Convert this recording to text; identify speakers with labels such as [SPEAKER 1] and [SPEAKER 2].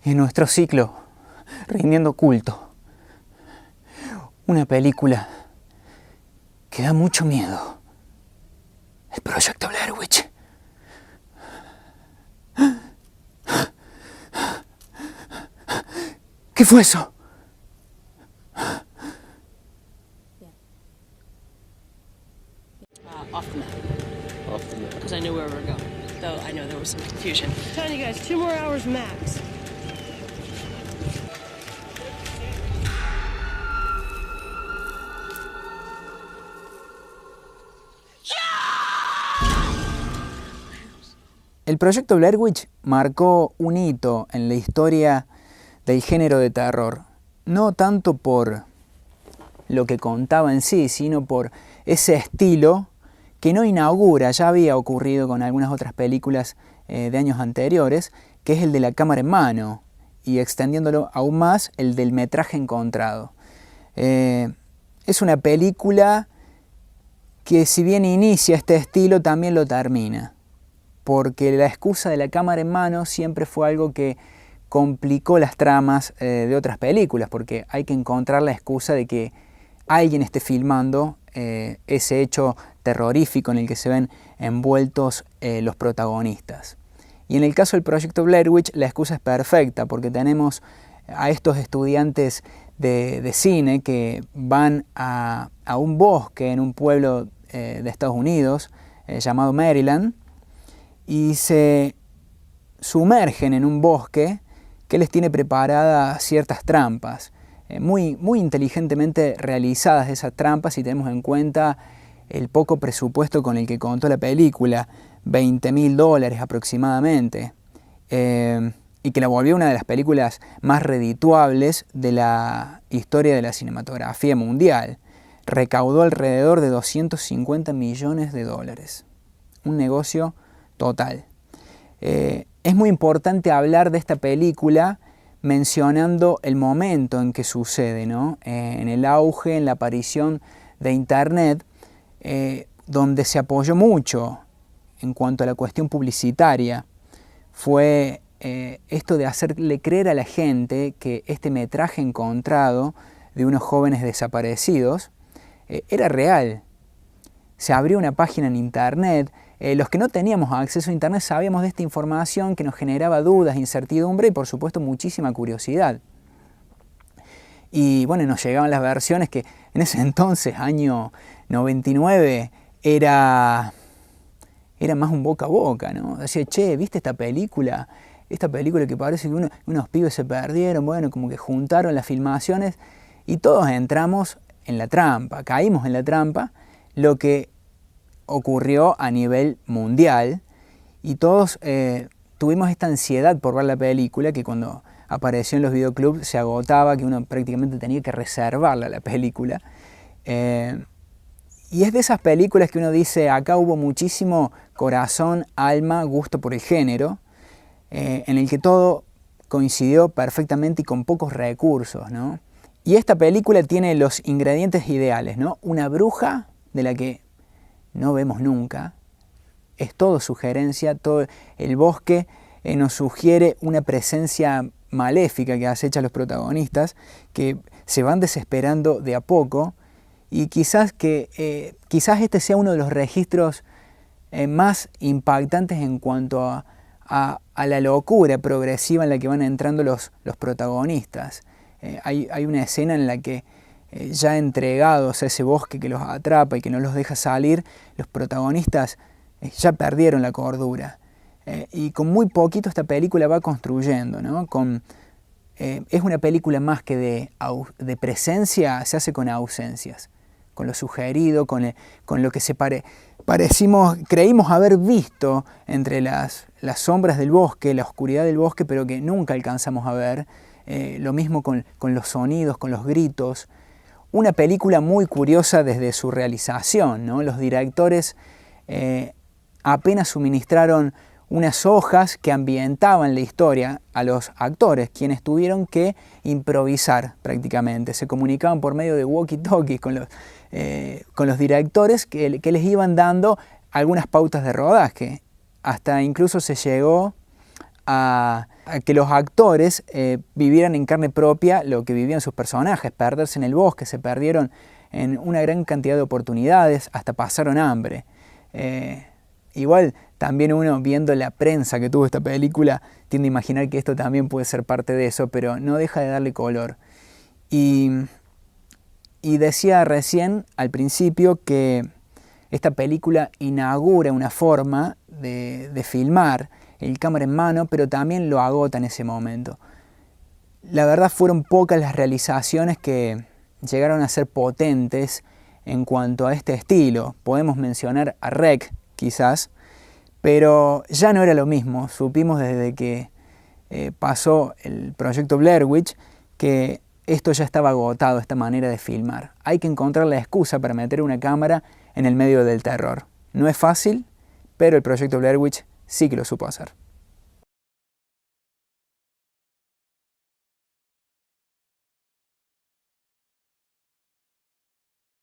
[SPEAKER 1] y nuestro ciclo rindiendo culto. Una película que da mucho miedo. El Proyecto Blair Witch. ¿Qué fue eso?
[SPEAKER 2] Off the map. Off the map. Because I knew where we were going. Though I know there was some confusion. I'm telling you guys, 2 more hours max.
[SPEAKER 1] El Proyecto Blair Witch marcó un hito en la historia del género de terror, no tanto por lo que contaba en sí, sino por ese estilo que no inaugura, ya había ocurrido con algunas otras películas de años anteriores, que es el de la cámara en mano, y extendiéndolo aún más, el del metraje encontrado. Es una película que, si bien inicia este estilo, también lo termina, porque la excusa de la cámara en mano siempre fue algo que complicó las tramas de otras películas, porque hay que encontrar la excusa de que alguien esté filmando ese hecho terrorífico en el que se ven envueltos los protagonistas. Y en el caso del Proyecto Blair Witch la excusa es perfecta, porque tenemos a estos estudiantes de cine que van a un bosque en un pueblo de Estados Unidos llamado Maryland, y se sumergen en un bosque que les tiene preparadas ciertas trampas, muy inteligentemente realizadas esas trampas si tenemos en cuenta el poco presupuesto con el que contó la película, $20.000 aproximadamente, y que la volvió una de las películas más redituables de la historia de la cinematografía mundial. Recaudó alrededor de $250 millones, un negocio total. Es muy importante hablar de esta película mencionando el momento en que sucede, ¿no? En el auge, en la aparición de Internet, donde se apoyó mucho en cuanto a la cuestión publicitaria, fue esto de hacerle creer a la gente que este metraje encontrado de unos jóvenes desaparecidos era real. Se abrió una página en Internet. Los que no teníamos acceso a Internet sabíamos de esta información que nos generaba dudas, incertidumbre y por supuesto muchísima curiosidad. Y bueno, nos llegaban las versiones que en ese entonces, año 99, era más un boca a boca, ¿no? Decía, che, ¿viste esta película? Esta película que parece que unos pibes se perdieron, bueno, como que juntaron las filmaciones y todos entramos en la trampa, caímos en la trampa, lo que ocurrió a nivel mundial, y todos tuvimos esta ansiedad por ver la película que cuando apareció en los videoclubs se agotaba, que uno prácticamente tenía que reservarla la película. Y es de esas películas que uno dice, acá hubo muchísimo corazón, alma, gusto por el género, en el que todo coincidió perfectamente y con pocos recursos, ¿no? Y esta película tiene los ingredientes ideales, ¿no? Una bruja de la que no vemos nunca, es todo sugerencia, todo el bosque nos sugiere una presencia maléfica que acecha a los protagonistas, que se van desesperando de a poco, y quizás este sea uno de los registros más impactantes en cuanto a la locura progresiva en la que van entrando los protagonistas. Hay una escena en la que ya entregados a ese bosque que los atrapa y que no los deja salir, los protagonistas ya perdieron la cordura. Y con muy poquito esta película va construyendo, ¿no? Es una película más que de presencia, se hace con ausencias, con lo sugerido, con lo que creímos haber visto entre las sombras del bosque, la oscuridad del bosque, pero que nunca alcanzamos a ver. Lo mismo con los sonidos, con los gritos. Una película muy curiosa desde su realización, ¿no? Los directores apenas suministraron unas hojas que ambientaban la historia a los actores, quienes tuvieron que improvisar prácticamente. Se comunicaban por medio de walkie-talkies con los directores que les iban dando algunas pautas de rodaje. Hasta incluso se llegó a que los actores vivieran en carne propia lo que vivían sus personajes, perderse en el bosque, se perdieron en una gran cantidad de oportunidades, hasta pasaron hambre. Igual también uno, viendo la prensa que tuvo esta película, tiende a imaginar que esto también puede ser parte de eso, pero no deja de darle color. Y decía recién al principio que esta película inaugura una forma de filmar el cámara en mano, pero también lo agota en ese momento. La verdad, fueron pocas las realizaciones que llegaron a ser potentes en cuanto a este estilo. Podemos mencionar a REC, quizás, pero ya no era lo mismo. Supimos desde que pasó el proyecto Blair Witch que esto ya estaba agotado, esta manera de filmar. Hay que encontrar la excusa para meter una cámara en el medio del terror. No es fácil, pero el proyecto Blair Witch sí que lo supo hacer.